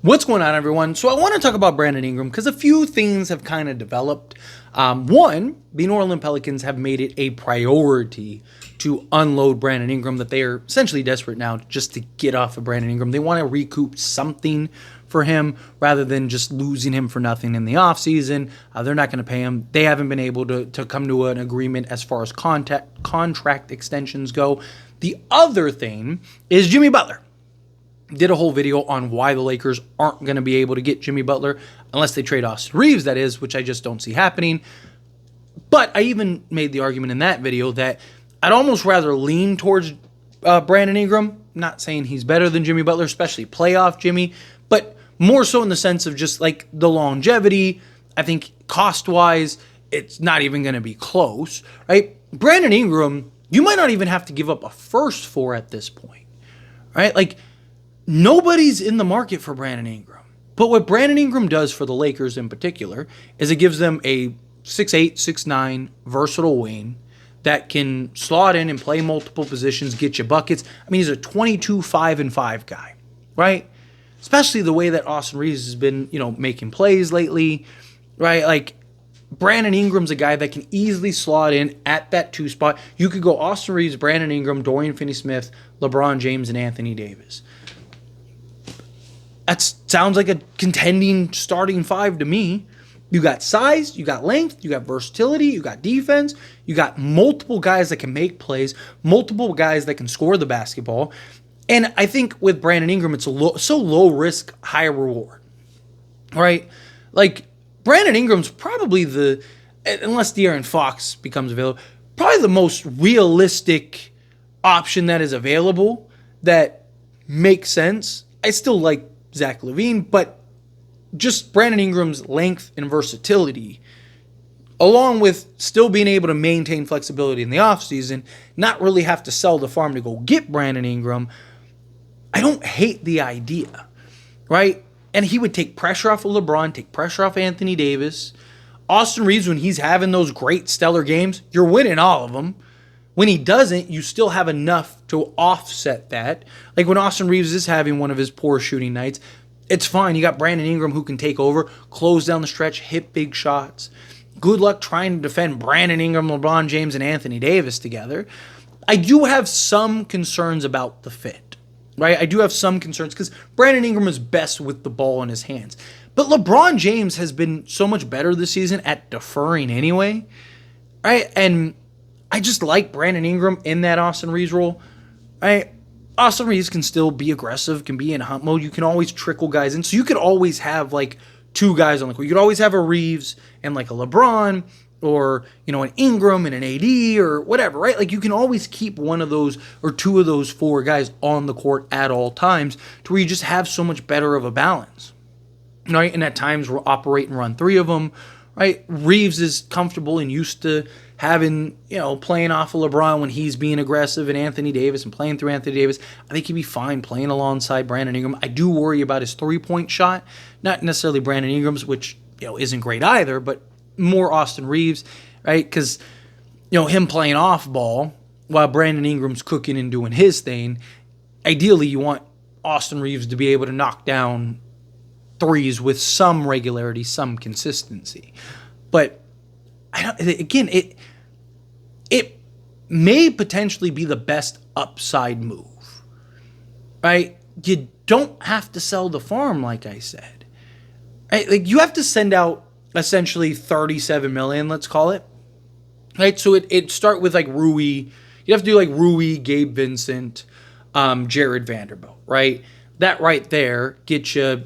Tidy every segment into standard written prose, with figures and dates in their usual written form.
What's going on, everyone? So I want to talk about Brandon Ingram because a few things have kind of developed. One, the Orleans Pelicans have made it a priority to unload Brandon Ingram, that they are essentially desperate now just to get off of Brandon Ingram. They want to recoup something for him rather than just losing him for nothing in the offseason. They're not going to pay him. They haven't been able to come to an agreement as far as contract extensions go. The other thing is Jimmy Butler. Did a whole video on why the Lakers aren't going to be able to get Jimmy Butler unless they trade Austin Reaves, that is, which I just don't see happening. But I even made the argument in that video that I'd almost rather lean towards Brandon Ingram. Not saying he's better than Jimmy Butler, especially playoff Jimmy, but more so in the sense of just like the longevity. I think cost-wise, it's not even going to be close, right? Brandon Ingram, you might not even have to give up a first for at this point, right? Like, nobody's in the market for Brandon Ingram. But what Brandon Ingram does for the Lakers in particular is it gives them a 6'8", 6'9", versatile wing that can slot in and play multiple positions, get you buckets. I mean, he's a 22, 5, and 5 guy, right? Especially the way that Austin Reaves has been, making plays lately, right? Like, Brandon Ingram's a guy that can easily slot in at that 2 spot. You could go Austin Reaves, Brandon Ingram, Dorian Finney-Smith, LeBron James, and Anthony Davis. That sounds like a contending starting 5 to me. You got size, you got length, you got versatility, you got defense, you got multiple guys that can make plays, multiple guys that can score the basketball. And I think with Brandon Ingram, it's so low risk, high reward, right? Like, Brandon Ingram's probably unless De'Aaron Fox becomes available, probably the most realistic option that is available that makes sense. I still like Zach LaVine, but just Brandon Ingram's length and versatility, along with still being able to maintain flexibility in the offseason, not really have to sell the farm to go get Brandon Ingram, I don't hate the idea, right? And he would take pressure off of LeBron, take pressure off Anthony Davis. Austin Reaves, when he's having those great stellar games, you're winning all of them. When he doesn't, you still have enough to offset that. Like when Austin Reaves is having one of his poor shooting nights, it's fine. You got Brandon Ingram who can take over, close down the stretch, hit big shots. Good luck trying to defend Brandon Ingram, LeBron James, and Anthony Davis together. I do have some concerns about the fit, right? I do have some concerns because Brandon Ingram is best with the ball in his hands. But LeBron James has been so much better this season at deferring anyway, right? And I just like Brandon Ingram in that Austin Reaves role. Austin Reaves can still be aggressive, can be in hunt mode. You can always trickle guys in. So you could always have like 2 guys on the court. You could always have a Reaves and like a LeBron or, an Ingram and an AD or whatever, right? Like you can always keep one of those or 2 of those 4 guys on the court at all times to where you just have so much better of a balance, right? And at times we'll operate and run 3 of them, right? Reaves is comfortable and used to having, playing off of LeBron when he's being aggressive and Anthony Davis and playing through Anthony Davis. I think he'd be fine playing alongside Brandon Ingram. I do worry about his 3-point shot, not necessarily Brandon Ingram's, which, isn't great either, but more Austin Reaves, right? Because, him playing off ball while Brandon Ingram's cooking and doing his thing, ideally you want Austin Reaves to be able to knock down threes with some regularity, some consistency. But it may potentially be the best upside move, right? You don't have to sell the farm, like I said. Right? Like you have to send out essentially $37 million, let's call it. Right? So it start with like Rui. You have to do like Rui, Gabe Vincent, Jared Vanderbilt, right? That right there gets you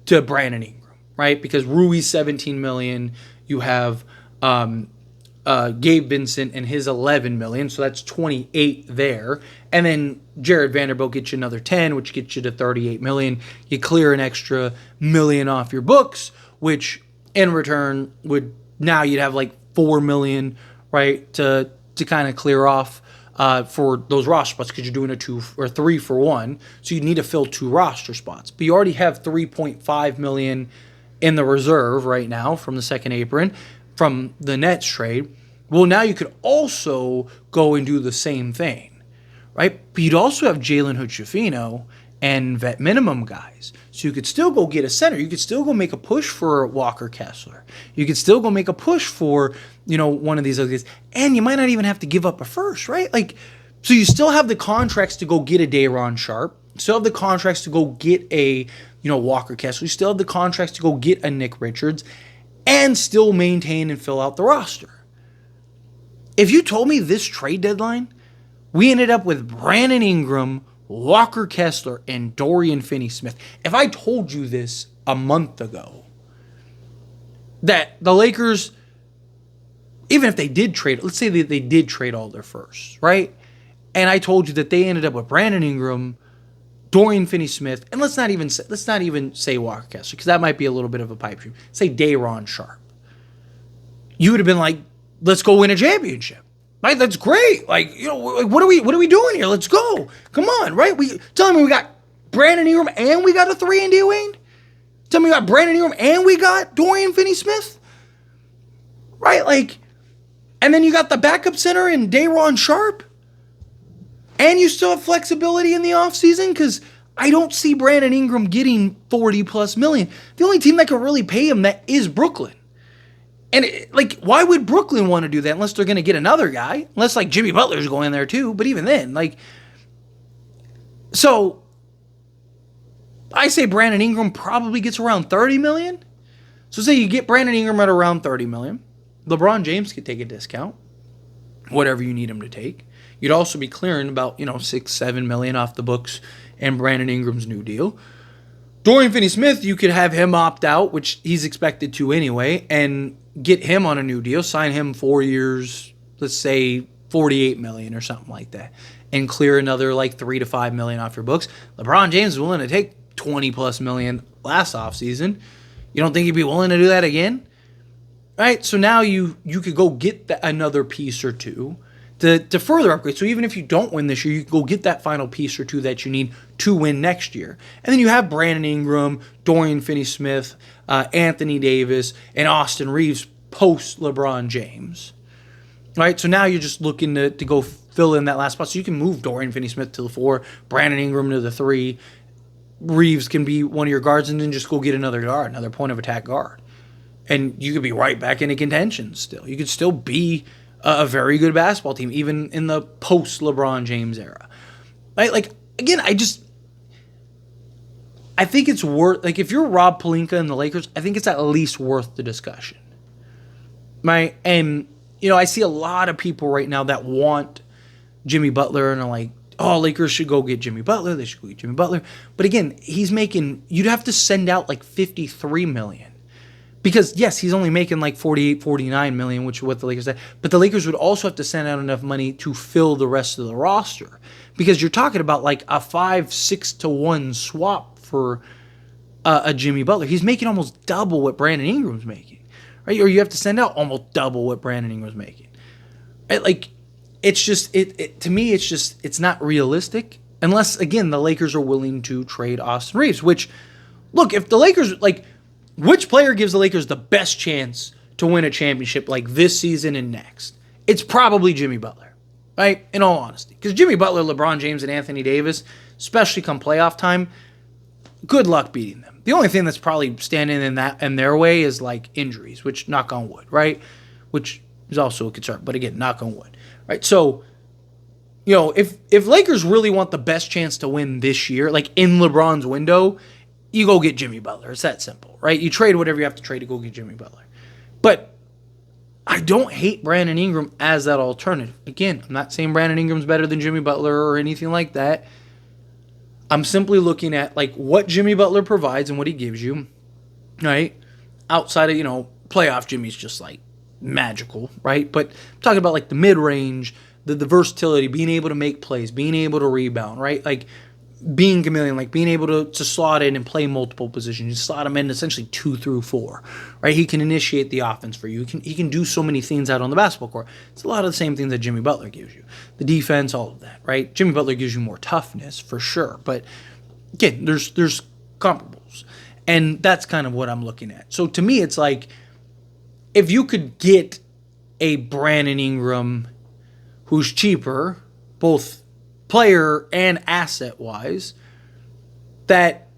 to Brandon Ingram, right? Because Rui's $17 million, you have Gabe Vincent and his $11 million, so that's 28 there. And then Jared Vanderbilt gets you another 10, which gets you to $38 million. You clear an extra $1 million off your books, which in return now you'd have like $4 million, right, to kind of clear off for those roster spots because you're doing a 2 or 3 for 1. So you need to fill 2 roster spots. But you already have $3.5 million in the reserve right now from the second apron from the Nets trade. Well, now you could also go and do the same thing, right? But you'd also have Jalen Hood-Schifino and vet minimum guys. So you could still go get a center. You could still go make a push for Walker Kessler. You could still go make a push for, one of these other guys. And you might not even have to give up a first, right? So you still have the contracts to go get a Day'Ron Sharpe. You still have the contracts to go get a, Walker Kessler. You still have the contracts to go get a Nick Richards and still maintain and fill out the roster. If you told me this trade deadline, we ended up with Brandon Ingram, Walker Kessler, and Dorian Finney-Smith. If I told you this a month ago, that the Lakers, even if they did trade, let's say that they did trade all their firsts, right? And I told you that they ended up with Brandon Ingram, Dorian Finney-Smith, and let's not even say Walker Kessler, because that might be a little bit of a pipe dream. Say Day'Ron Sharpe. You would have been like, let's go win a championship. Right? That's great. What are we doing here? Let's go. Come on, right? Tell me we got Brandon Ingram and we got a 3 and D Wayne? Tell me we got Brandon Ingram and we got Dorian Finney-Smith? Right? And then you got the backup center in Day'Ron Sharpe? And you still have flexibility in the offseason? Because I don't see Brandon Ingram getting $40+ million. The only team that can really pay him that is Brooklyn. And why would Brooklyn want to do that unless they're going to get another guy? Unless Jimmy Butler's going there too. But even then, so I say Brandon Ingram probably gets around $30 million. So say you get Brandon Ingram at around $30 million. LeBron James could take a discount, whatever you need him to take. You'd also be clearing about $6-7 million off the books and Brandon Ingram's new deal. Dorian Finney-Smith, you could have him opt out, which he's expected to anyway, and get him on a new deal, sign him 4 years, let's say $48 million or something like that, and clear another $3 to $5 million off your books. LeBron James is willing to take $20+ million last offseason. You don't think he'd be willing to do that again? Right? So now you could go get another piece or two to further upgrade. So even if you don't win this year, you can go get that final piece or two that you need to win next year. And then you have Brandon Ingram, Dorian Finney-Smith, Anthony Davis, and Austin Reaves post LeBron James. Right? So now you're just looking to go fill in that last spot. So you can move Dorian Finney-Smith to the 4, Brandon Ingram to the 3, Reaves can be one of your guards, and then just go get another guard, another point of attack guard. And you could be right back into contention still. You could still be a very good basketball team, even in the post-LeBron James era. Right? Again, I think it's worth, if you're Rob Pelinka and the Lakers, I think it's at least worth the discussion. Right? And, I see a lot of people right now that want Jimmy Butler and are like, oh, Lakers should go get Jimmy Butler. They should go get Jimmy Butler. But again, you'd have to send out $53 million. Because, yes, he's only making $48, $49 million, which is what the Lakers said. But the Lakers would also have to send out enough money to fill the rest of the roster. Because you're talking about a 5-6 to 1 swap for a Jimmy Butler. He's making almost double what Brandon Ingram's making. Right? Or you have to send out almost double what Brandon Ingram's making. Right? It's just, to me, it's not realistic. Unless, again, the Lakers are willing to trade Austin Reaves. Which, look, if the Lakers, which player gives the Lakers the best chance to win a championship this season and next? It's probably Jimmy Butler, right? In all honesty. Because Jimmy Butler, LeBron James, and Anthony Davis, especially come playoff time, good luck beating them. The only thing that's probably standing in their way is injuries, which knock on wood, right? Which is also a concern. But again, knock on wood, right? So, if Lakers really want the best chance to win this year, in LeBron's window, you go get Jimmy Butler. It's that simple, right? You trade whatever you have to trade to go get Jimmy Butler. But I don't hate Brandon Ingram as that alternative. Again, I'm not saying Brandon Ingram's better than Jimmy Butler or anything like that. I'm simply looking at what Jimmy Butler provides and what he gives you, right? Outside of, playoff Jimmy's just magical, right? But I'm talking about the mid-range, the versatility, being able to make plays, being able to rebound, right? Being chameleon, being able to slot in and play multiple positions. You slot him in essentially 2 through 4, right? He can initiate the offense for you. He can do so many things out on the basketball court. It's a lot of the same things that Jimmy Butler gives you. The defense, all of that, right? Jimmy Butler gives you more toughness for sure. But again, there's comparables. And that's kind of what I'm looking at. So to me, it's if you could get a Brandon Ingram who's cheaper, both player and asset-wise, that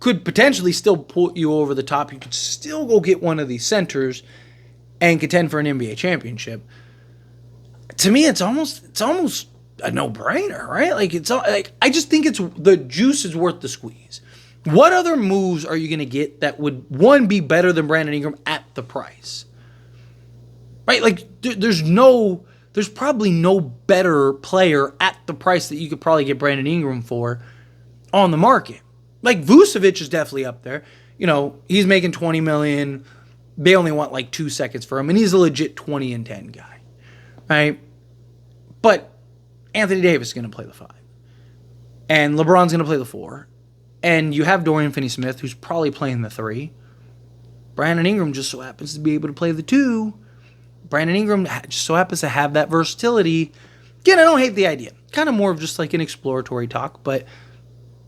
could potentially still put you over the top. You could still go get one of these centers and contend for an NBA championship. To me, it's almost a no-brainer, right? I just think the juice is worth the squeeze. What other moves are you going to get that would, one, be better than Brandon Ingram at the price? Right? There's probably no better player at the price that you could probably get Brandon Ingram for on the market. Vucevic is definitely up there. He's making $20 million. They only want 2 seconds for him, and he's a legit 20 and 10 guy, right? But Anthony Davis is going to play the 5, and LeBron's going to play the 4, and you have Dorian Finney-Smith, who's probably playing the 3. Brandon Ingram just so happens to be able to play the 2. Brandon Ingram just so happens to have that versatility. Again, I don't hate the idea. Kind of more of just an exploratory talk. But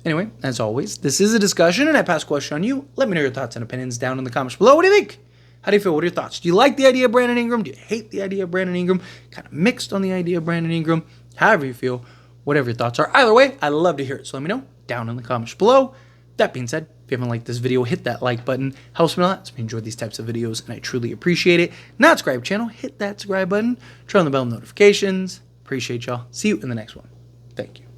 anyway, as always, this is a discussion, and I pass the question on you. Let me know your thoughts and opinions down in the comments below. What do you think? How do you feel? What are your thoughts? Do you like the idea of Brandon Ingram? Do you hate the idea of Brandon Ingram? Kind of mixed on the idea of Brandon Ingram. However you feel, whatever your thoughts are. Either way, I'd love to hear it. So let me know down in the comments below. That being said, if you haven't liked this video, hit that like button. Helps me a lot. So if you enjoy these types of videos, and I truly appreciate it. Not subscribe to the channel, hit that subscribe button. Turn on the bell notifications. Appreciate y'all. See you in the next one. Thank you.